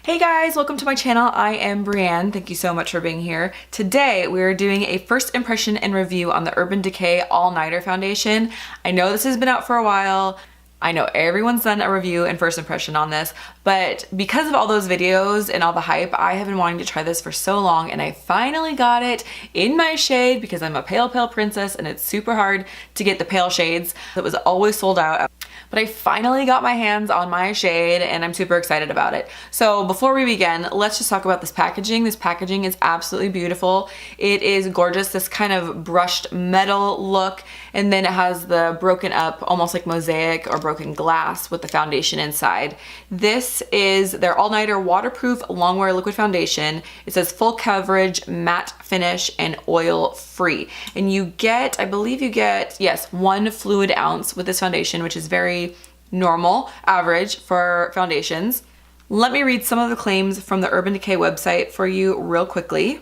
Hey guys, welcome to my channel. I am Brienne. Thank you so much for being here. Today we are doing a first impression and review on the Urban Decay All Nighter Foundation. I know this has been out for a while. I know everyone's done a review and first impression on this, but because of all those videos and all the hype, I have been wanting to try this for so long, and I finally got it in my shade because I'm a pale princess and it's super hard to get the pale shades. It was always sold out. But I finally got my hands on my shade and I'm super excited about it. So before we begin, let's just talk about this packaging. This packaging is absolutely beautiful. It is gorgeous, this kind of brushed metal look, and then it has the broken up, almost like mosaic or broken glass with the foundation inside. This is their all-nighter waterproof longwear liquid foundation. It says full coverage, matte finish, and oil free. And you get, I believe you get, yes, 1 fluid ounce with this foundation, which is very normal, average for foundations. Let me read some of the claims from the Urban Decay website for you real quickly.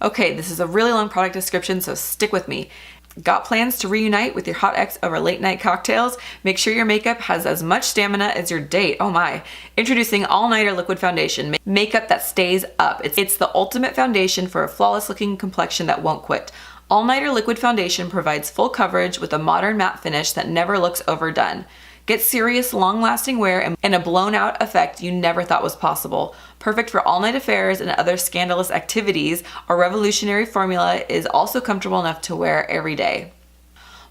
Okay, this is a really long product description, so stick with me. Got plans to reunite with your hot ex over late night cocktails? Make sure your makeup has as much stamina as your date. Oh my. Introducing All Nighter Liquid Foundation. Makeup that stays up. It's the ultimate foundation for a flawless looking complexion that won't quit. All Nighter Liquid Foundation provides full coverage with a modern matte finish that never looks overdone. Get serious, long-lasting wear and a blown-out effect you never thought was possible. Perfect for all-night affairs and other scandalous activities, our revolutionary formula is also comfortable enough to wear every day.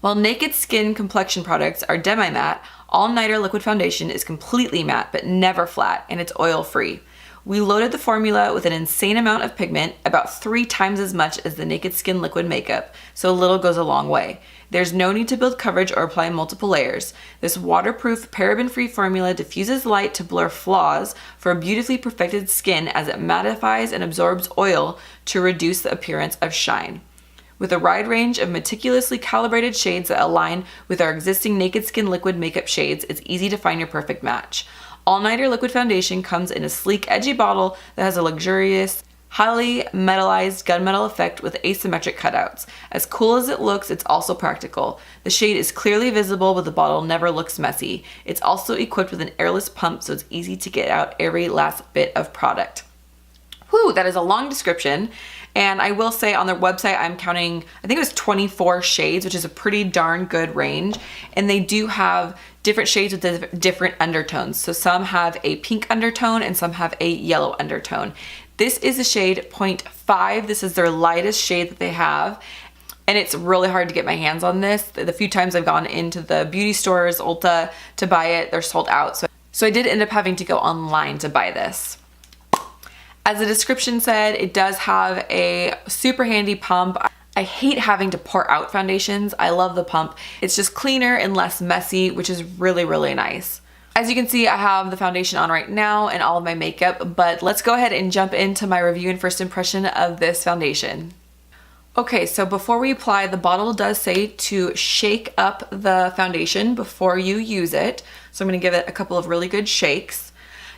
While Naked Skin complexion products are demi-matte, All Nighter Liquid Foundation is completely matte but never flat, and it's oil-free. We loaded the formula with an insane amount of pigment, about 3 times as much as the Naked Skin liquid makeup, so a little goes a long way. There's no need to build coverage or apply multiple layers. This waterproof, paraben-free formula diffuses light to blur flaws for a beautifully perfected skin as it mattifies and absorbs oil to reduce the appearance of shine. With a wide range of meticulously calibrated shades that align with our existing Naked Skin liquid makeup shades, it's easy to find your perfect match. All Nighter Liquid Foundation comes in a sleek, edgy bottle that has a luxurious, highly metallized gunmetal effect with asymmetric cutouts. As cool as it looks, it's also practical. The shade is clearly visible, but the bottle never looks messy. It's also equipped with an airless pump, so it's easy to get out every last bit of product. Whew, that is a long description. And I will say on their website, I'm counting, I think it was 24 shades, which is a pretty darn good range. And they do have different shades with different undertones. So some have a pink undertone and some have a yellow undertone. This is a shade 0.5. This is their lightest shade that they have. And it's really hard to get my hands on this. The few times I've gone into the beauty stores, Ulta, to buy it, they're sold out. So I did end up having to go online to buy this. As the description said, it does have a super handy pump. I hate having to pour out foundations. I love the pump. It's just cleaner and less messy, which is really, really nice. As you can see, I have the foundation on right now and all of my makeup, but let's go ahead and jump into my review and first impression of this foundation. Okay, so before we apply, the bottle does say to shake up the foundation before you use it. So I'm gonna give it a couple of really good shakes.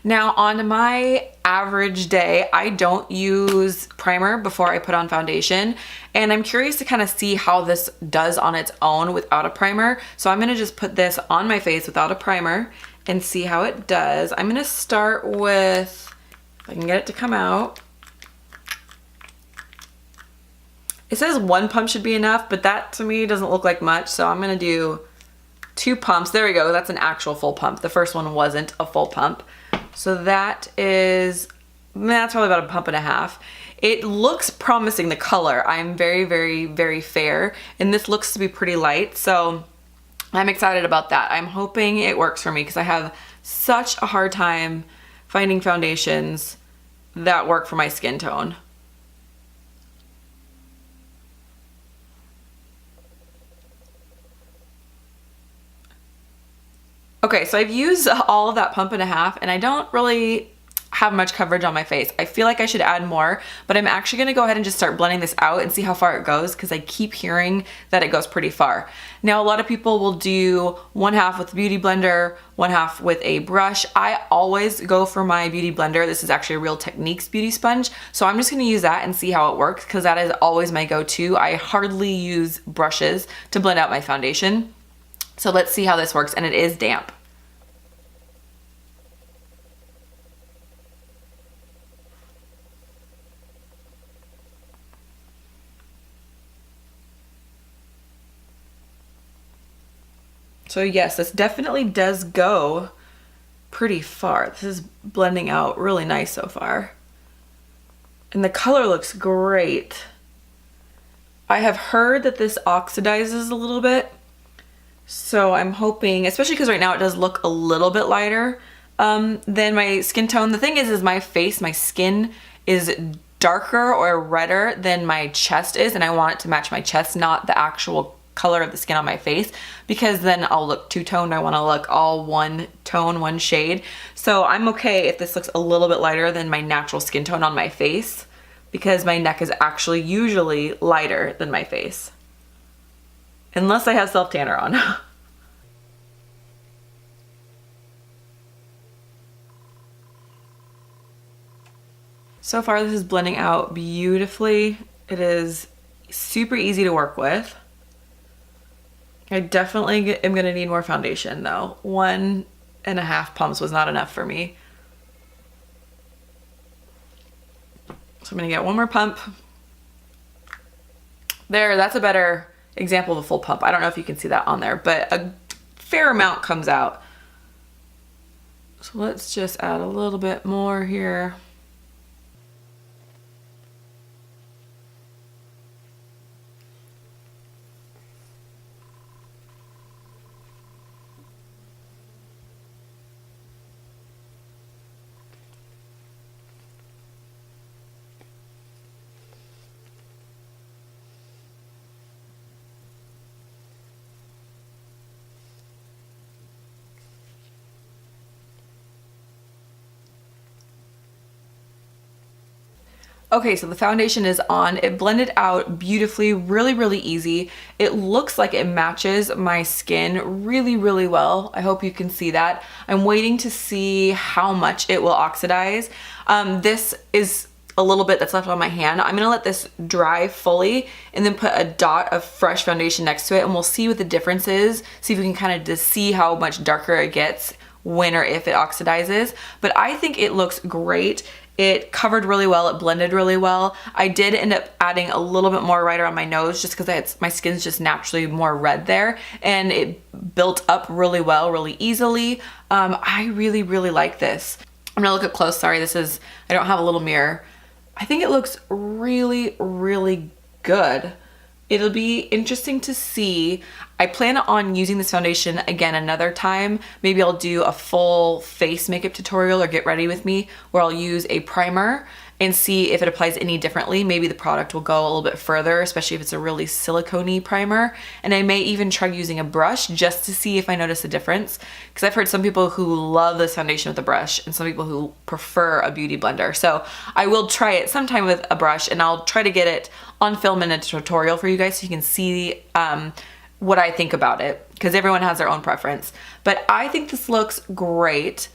Now on my average day, I don't use primer before I put on foundation, and I'm curious to kind of see how this does on its own without a primer. So I'm gonna just put this on my face without a primer and see how it does. I'm gonna start with, if I can get it to come out. It says 1 pump should be enough, but that to me doesn't look like much, so I'm gonna do 2 pumps. There we go, that's an actual full pump. The first one wasn't a full pump. So that's probably about 1.5 pumps. It looks promising, the color. I'm very, very, very fair, and this looks to be pretty light, so I'm excited about that. I'm hoping it works for me because I have such a hard time finding foundations that work for my skin tone. Okay, so I've used all of that 1.5 pumps and I don't really have much coverage on my face. I feel like I should add more, but I'm actually gonna go ahead and just start blending this out and see how far it goes because I keep hearing that it goes pretty far. Now, a lot of people will do 1/2 with the Beauty Blender, 1/2 with a brush. I always go for my Beauty Blender. This is actually a Real Techniques beauty sponge. So I'm just gonna use that and see how it works because that is always my go-to. I hardly use brushes to blend out my foundation. So let's see how this works, and it is damp. So yes, this definitely does go pretty far. This is blending out really nice so far. And the color looks great. I have heard that this oxidizes a little bit. So I'm hoping, especially because right now it does look a little bit lighter than my skin tone. The thing is my face, my skin is darker or redder than my chest is, and I want it to match my chest, not the actual color of the skin on my face, because then I'll look two-toned. I want to look all one tone, one shade. So I'm okay if this looks a little bit lighter than my natural skin tone on my face, because my neck is actually usually lighter than my face. Unless I have self-tanner on. So far this is blending out beautifully. It is super easy to work with. I definitely am gonna need more foundation though. 1.5 pumps was not enough for me. So I'm gonna get one more pump. There, that's a better example of a full pump. I don't know if you can see that on there, but a fair amount comes out. So let's just add a little bit more here. Okay, so the foundation is on. It blended out beautifully, really easy. It looks like it matches my skin really well. I hope you can see that. I'm waiting to see how much it will oxidize. This is a little bit that's left on my hand. I'm gonna let this dry fully and then put a dot of fresh foundation next to it, and we'll see what the difference is. See if we can kind of just see how much darker it gets when or if it oxidizes. But I think it looks great. It covered really well, it blended really well. I did end up adding a little bit more right around my nose just because my skin's just naturally more red there, and it built up really well, really easily. I really like this. I'm gonna look up close, sorry, I don't have a little mirror. I think it looks really good. It'll be interesting to see. I plan on using this foundation again another time. Maybe I'll do a full face makeup tutorial or get ready with me where I'll use a primer and see if it applies any differently. Maybe the product will go a little bit further, especially if it's a really silicone-y primer. And I may even try using a brush just to see if I notice a difference. Because I've heard some people who love this foundation with a brush and some people who prefer a beauty blender. So I will try it sometime with a brush, and I'll try to get it on film in a tutorial for you guys so you can see what I think about it, because everyone has their own preference. But I think this looks great.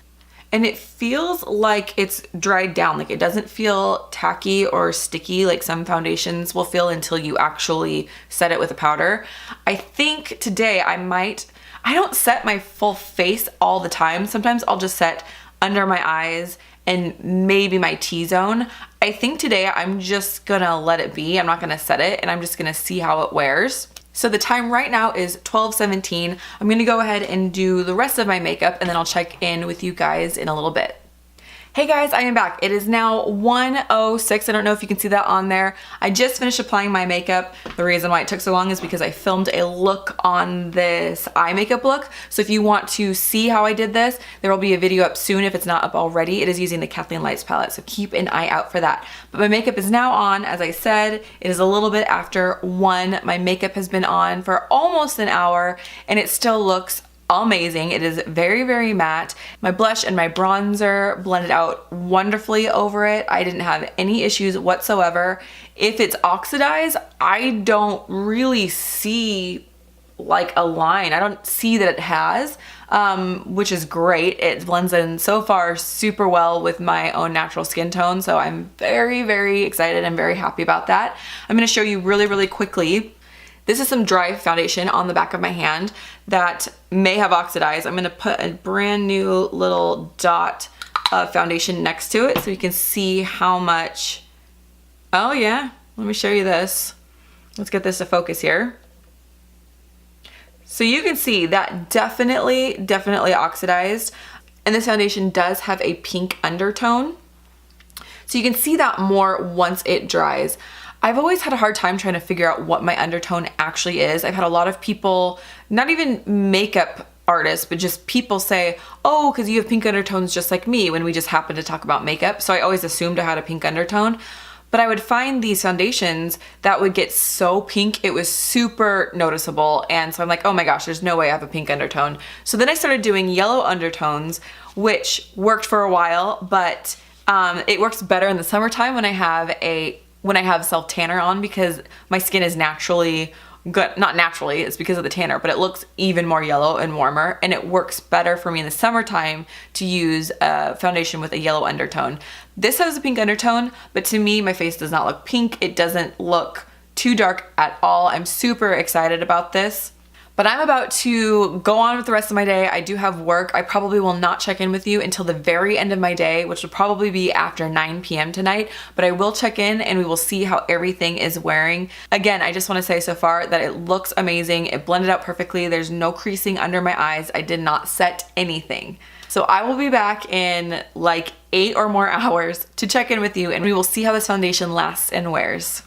And it feels like it's dried down. Like it doesn't feel tacky or sticky like some foundations will feel until you actually set it with a powder. I think today I don't set my full face all the time. Sometimes I'll just set under my eyes and maybe my T-zone. I think today I'm just gonna let it be. I'm not gonna set it, and I'm just gonna see how it wears. So the time right now is 12:17. I'm gonna go ahead and do the rest of my makeup, and then I'll check in with you guys in a little bit. Hey guys, I am back. It is now 1:06. I don't know if you can see that on there. I just finished applying my makeup. The reason why it took so long is because I filmed a look on this eye makeup look. So if you want to see how I did this, there will be a video up soon if it's not up already. It is using the Kathleen Lights palette, so keep an eye out for that. But my makeup is now on. As I said, it is a little bit after 1. My makeup has been on for almost an hour, and it still looks amazing. It is very matte. My blush and my bronzer blended out wonderfully over it. I didn't have any issues whatsoever. If it's oxidized, I don't really see like a line. I don't see that it has, which is great. It blends in so far super well with my own natural skin tone, so I'm very excited and very happy about that. I'm going to show you really quickly. This is some dry foundation on the back of my hand that may have oxidized. I'm gonna put a brand new little dot of foundation next to it so you can see how much. Oh yeah, let me show you this. Let's get this to focus here. So you can see that definitely oxidized. And this foundation does have a pink undertone. So you can see that more once it dries. I've always had a hard time trying to figure out what my undertone actually is. I've had a lot of people, not even makeup artists, but just people say, oh, because you have pink undertones just like me, when we just happen to talk about makeup. So I always assumed I had a pink undertone. But I would find these foundations that would get so pink, it was super noticeable. And so I'm like, oh my gosh, there's no way I have a pink undertone. So then I started doing yellow undertones, which worked for a while, but it works better in the summertime when I have self tanner on, because my skin is naturally good. Not naturally, it's because of the tanner, but it looks even more yellow and warmer, and it works better for me in the summertime to use a foundation with a yellow undertone. This has a pink undertone, but to me, my face does not look pink. It doesn't look too dark at all. I'm super excited about this. But I'm about to go on with the rest of my day. I do have work. I probably will not check in with you until the very end of my day, which will probably be after 9 p.m. tonight. But I will check in and we will see how everything is wearing. Again, I just want to say so far that it looks amazing. It blended out perfectly. There's no creasing under my eyes. I did not set anything. So I will be back in like 8 or more hours to check in with you, and we will see how this foundation lasts and wears.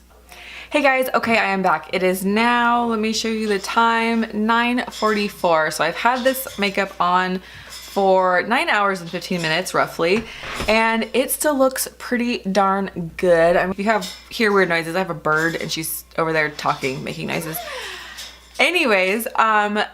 Hey guys, okay, I am back. It is now, let me show you the time, 9:44. So I've had this makeup on for 9 hours and 15 minutes roughly, and it still looks pretty darn good. I mean, if you hear weird noises, I have a bird and she's over there talking, making noises. Anyways,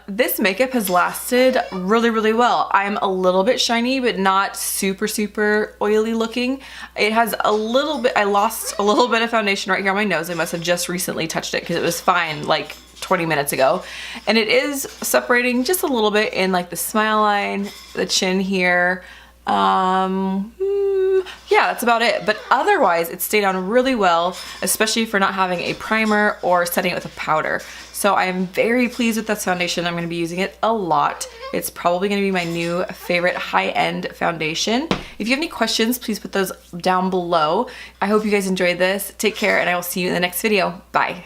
this makeup has lasted really well. I'm a little bit shiny, but not super oily looking. It has a little bit, I lost a little bit of foundation right here on my nose. I must have just recently touched it because it was fine like 20 minutes ago. And it is separating just a little bit in like the smile line, the chin here. Yeah, that's about it. But otherwise, it stayed on really well, especially for not having a primer or setting it with a powder. So I am very pleased with this foundation. I'm going to be using it a lot. It's probably going to be my new favorite high-end foundation. If you have any questions, please put those down below. I hope you guys enjoyed this. Take care, and I will see you in the next video. Bye.